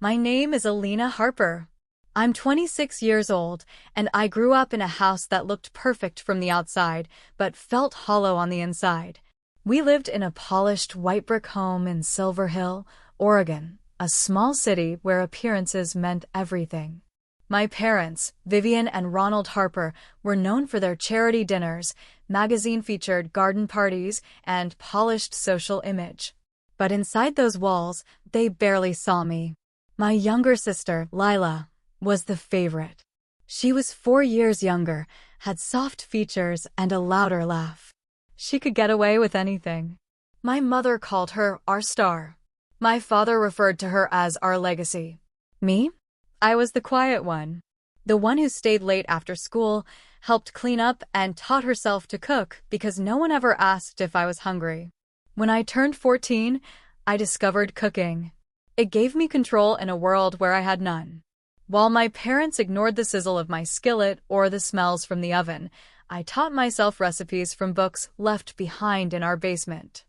My name is Alina Harper. I'm 26 years old, and I grew up in a house that looked perfect from the outside, but felt hollow on the inside. We lived in a polished white brick home in Silver Hill, Oregon, a small city where appearances meant everything. My parents, Vivian and Ronald Harper, were known for their charity dinners, magazine-featured garden parties, and polished social image. But inside those walls, they barely saw me. My younger sister, Lila, was the favorite. She was 4 years younger, had soft features and a louder laugh. She could get away with anything. My mother called her our star. My father referred to her as our legacy. Me? I was the quiet one. The one who stayed late after school, helped clean up, and taught herself to cook because no one ever asked if I was hungry. When I turned 14, I discovered cooking. It gave me control in a world where I had none. While my parents ignored the sizzle of my skillet or the smells from the oven, I taught myself recipes from books left behind in our basement.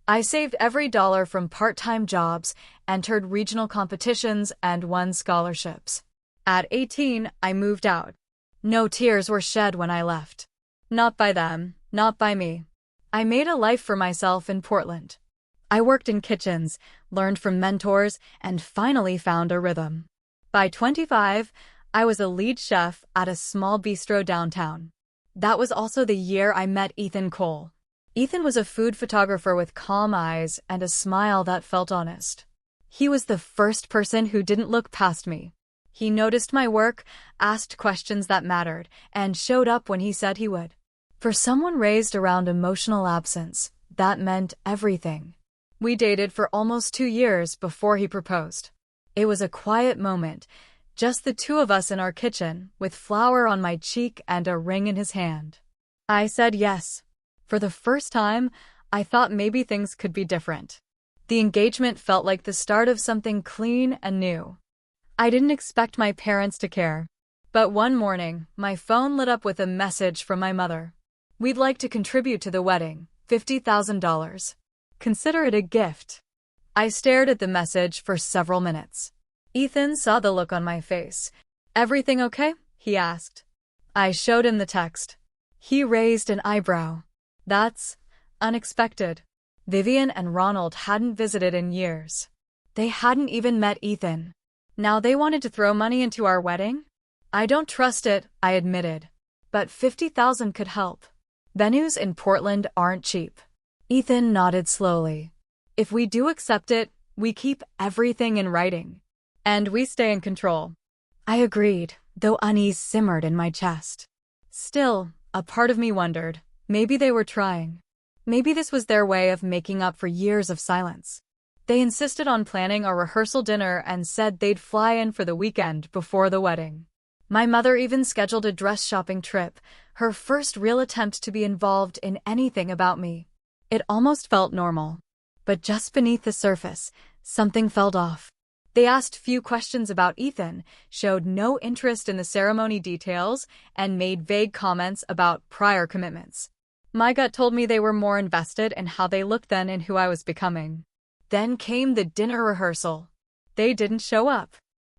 I saved every dollar from part-time jobs, entered regional competitions, and won scholarships. At 18, I moved out. No tears were shed when I left. Not by them, not by me. I made a life for myself in Portland. I worked in kitchens, learned from mentors, and finally found a rhythm. By 25, I was a lead chef at a small bistro downtown. That was also the year I met Ethan Cole. Ethan was a food photographer with calm eyes and a smile that felt honest. He was the first person who didn't look past me. He noticed my work, asked questions that mattered, and showed up when he said he would. For someone raised around emotional absence, that meant everything. We dated for almost 2 years before he proposed. It was a quiet moment, just the two of us in our kitchen, with flour on my cheek and a ring in his hand. I said yes. For the first time, I thought maybe things could be different. The engagement felt like the start of something clean and new. I didn't expect my parents to care. But one morning, my phone lit up with a message from my mother. "We'd like to contribute to the wedding, $50,000. Consider it a gift." I stared at the message for several minutes. Ethan saw the look on my face. "Everything okay?" he asked. I showed him the text. He raised an eyebrow. "That's unexpected." Vivian and Ronald hadn't visited in years. They hadn't even met Ethan. Now they wanted to throw money into our wedding? I don't trust it, I admitted. But $50,000 could help. Venues in Portland aren't cheap. Ethan nodded slowly. "If we do accept it, we keep everything in writing. And we stay in control." I agreed, though unease simmered in my chest. Still, a part of me wondered, maybe they were trying. Maybe this was their way of making up for years of silence. They insisted on planning a rehearsal dinner and said they'd fly in for the weekend before the wedding. My mother even scheduled a dress shopping trip, her first real attempt to be involved in anything about me. It almost felt normal. But just beneath the surface, something felt off. They asked few questions about Ethan, showed no interest in the ceremony details, and made vague comments about prior commitments. My gut told me they were more invested in how they looked than in who I was becoming. Then came the dinner rehearsal. They didn't show up.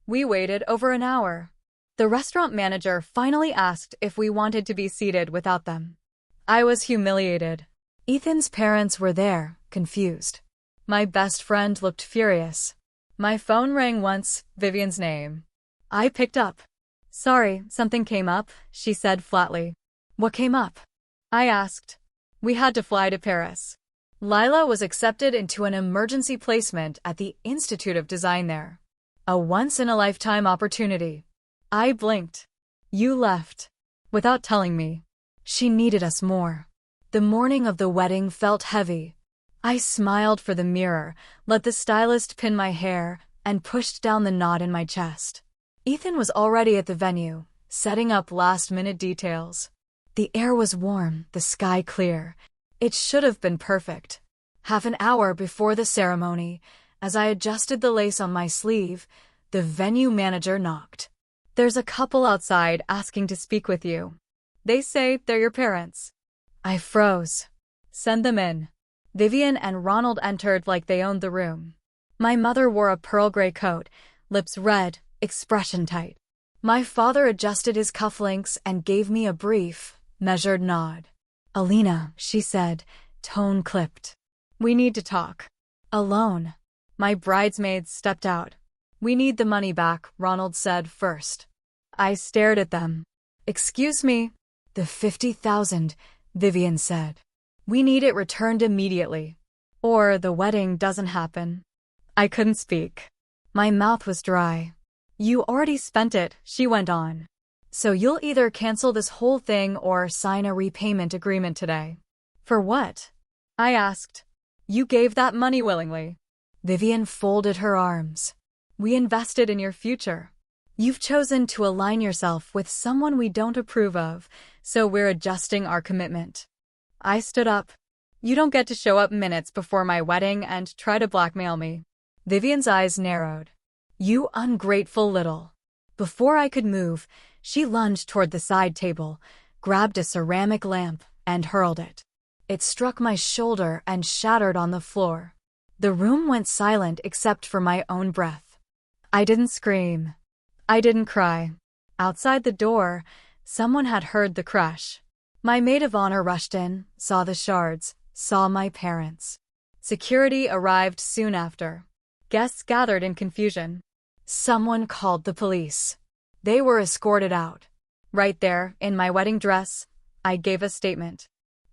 We waited over an hour. The restaurant manager finally asked if we wanted to be seated without them. I was humiliated. Ethan's parents were there, confused. My best friend looked furious. My phone rang once, Vivian's name. I picked up. "Sorry, something came up," she said flatly. "What came up?" I asked. "We had to fly to Paris." Lila was accepted into an emergency placement at the Institute of Design there. A once-in-a-lifetime opportunity. I blinked. "You left." Without telling me. She needed us more. The morning of the wedding felt heavy. I smiled for the mirror, let the stylist pin my hair, and pushed down the knot in my chest. Ethan was already at the venue, setting up last-minute details. The air was warm, the sky clear. It should have been perfect. Half an hour before the ceremony, as I adjusted the lace on my sleeve, the venue manager knocked. "There's a couple outside asking to speak with you. They say they're your parents." I froze. "Send them in." Vivian and Ronald entered like they owned the room. My mother wore a pearl gray coat, lips red, expression tight. My father adjusted his cufflinks and gave me a brief, measured nod. "Alina," she said, tone clipped. "We need to talk. Alone." My bridesmaids stepped out. "We need the money back," Ronald said first. I stared at them. "Excuse me?" "The 50,000, Vivian said. "We need it returned immediately. Or the wedding doesn't happen." I couldn't speak. My mouth was dry. "You already spent it," she went on. "So you'll either cancel this whole thing or sign a repayment agreement today." "For what?" I asked. "You gave that money willingly." Vivian folded her arms. "We invested in your future. You've chosen to align yourself with someone we don't approve of, so we're adjusting our commitment." I stood up. "You don't get to show up minutes before my wedding and try to blackmail me." Vivian's eyes narrowed. "You ungrateful little." Before I could move, she lunged toward the side table, grabbed a ceramic lamp, and hurled it. It struck my shoulder and shattered on the floor. The room went silent except for my own breath. I didn't scream. I didn't cry. Outside the door, someone had heard the crash. My maid of honor rushed in, saw the shards, saw my parents. Security arrived soon after. Guests gathered in confusion. Someone called the police. They were escorted out. Right there, in my wedding dress, I gave a statement.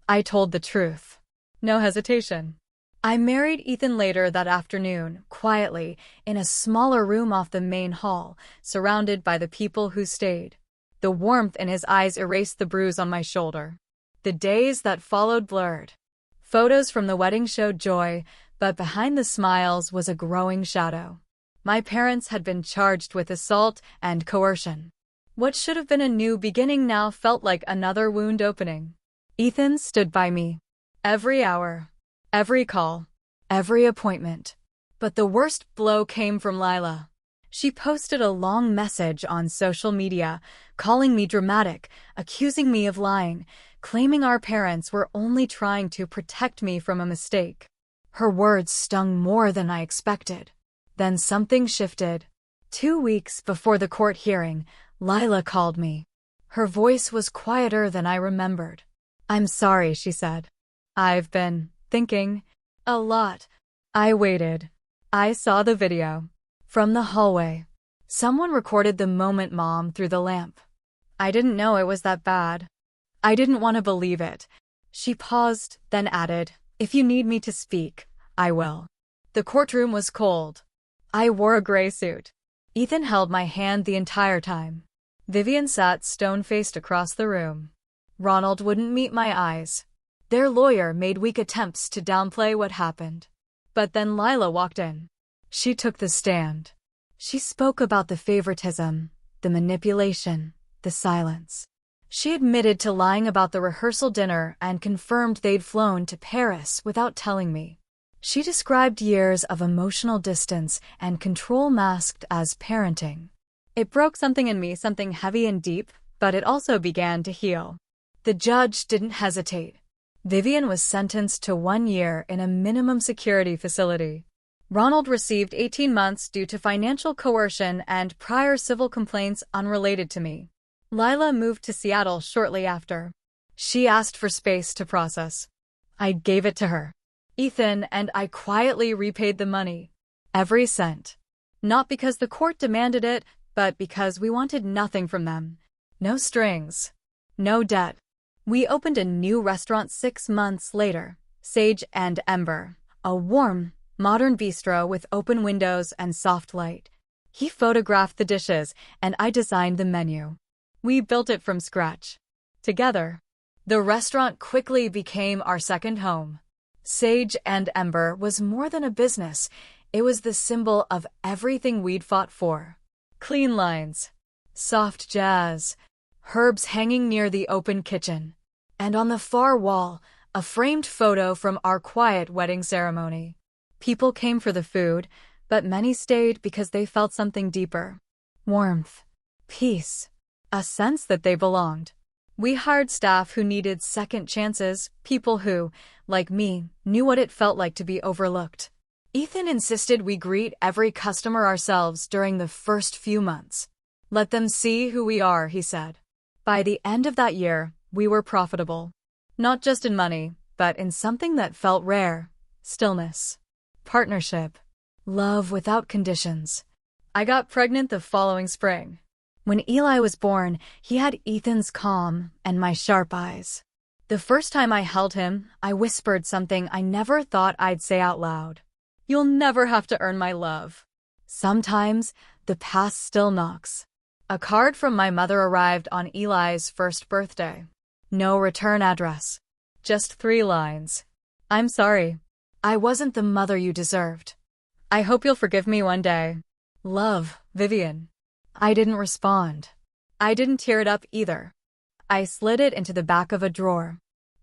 I told the truth. No hesitation. I married Ethan later that afternoon, quietly, in a smaller room off the main hall, surrounded by the people who stayed. The warmth in his eyes erased the bruise on my shoulder. The days that followed blurred. Photos from the wedding showed joy, but behind the smiles was a growing shadow. My parents had been charged with assault and coercion. What should have been a new beginning now felt like another wound opening. Ethan stood by me. Every hour. Every call. Every appointment. But the worst blow came from Lila. She posted a long message on social media, calling me dramatic, accusing me of lying, claiming our parents were only trying to protect me from a mistake. Her words stung more than I expected. Then something shifted. 2 weeks before the court hearing, Lila called me. Her voice was quieter than I remembered. "I'm sorry," she said. "I've been thinking a lot." I waited. I saw the video. From the hallway. Someone recorded the moment Mom threw the lamp. I didn't know it was that bad. I didn't want to believe it. She paused, then added, "If you need me to speak, I will." The courtroom was cold. I wore a gray suit. Ethan held my hand the entire time. Vivian sat stone-faced across the room. Ronald wouldn't meet my eyes. Their lawyer made weak attempts to downplay what happened. But then Lila walked in. She took the stand. She spoke about the favoritism, the manipulation, the silence. She admitted to lying about the rehearsal dinner and confirmed they'd flown to Paris without telling me. She described years of emotional distance and control masked as parenting. It broke something in me, something heavy and deep, but it also began to heal. The judge didn't hesitate. Vivian was sentenced to 1 year in a minimum security facility. Ronald received 18 months due to financial coercion and prior civil complaints unrelated to me. Lila moved to Seattle shortly after. She asked for space to process. I gave it to her. Ethan and I quietly repaid the money. Every cent. Not because the court demanded it, but because we wanted nothing from them. No strings. No debt. We opened a new restaurant 6 months later, Sage and Ember, a warm, modern bistro with open windows and soft light. He photographed the dishes, and I designed the menu. We built it from scratch. Together. The restaurant quickly became our second home. Sage and Ember was more than a business. It was the symbol of everything we'd fought for. Clean lines. Soft jazz. Herbs hanging near the open kitchen. And on the far wall, a framed photo from our quiet wedding ceremony. People came for the food, but many stayed because they felt something deeper. Warmth. Peace. A sense that they belonged. We hired staff who needed second chances, people who, like me, knew what it felt like to be overlooked. Ethan insisted we greet every customer ourselves during the first few months. Let them see who we are, he said. By the end of that year, we were profitable. Not just in money, but in something that felt rare: stillness, partnership, love without conditions. I got pregnant the following spring. When Eli was born, he had Ethan's calm and my sharp eyes. The first time I held him, I whispered something I never thought I'd say out loud. You'll never have to earn my love. Sometimes, the past still knocks. A card from my mother arrived on Eli's first birthday. No return address. Just 3 lines. I'm sorry. I wasn't the mother you deserved. I hope you'll forgive me one day. Love, Vivian. I didn't respond. I didn't tear it up either. I slid it into the back of a drawer.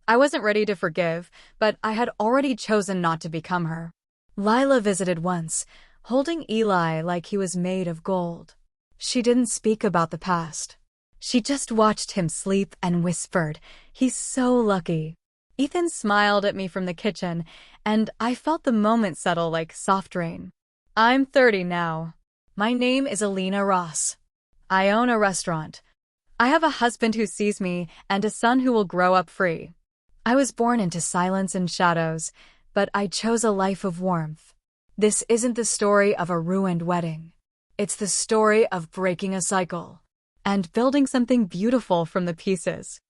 I wasn't ready to forgive, but I had already chosen not to become her. Lila visited once, holding Eli like he was made of gold. She didn't speak about the past. She just watched him sleep and whispered, "He's so lucky." Ethan smiled at me from the kitchen, and I felt the moment settle like soft rain. I'm 30 now. My name is Alina Ross. I own a restaurant. I have a husband who sees me and a son who will grow up free. I was born into silence and shadows, but I chose a life of warmth. This isn't the story of a ruined wedding. It's the story of breaking a cycle and building something beautiful from the pieces.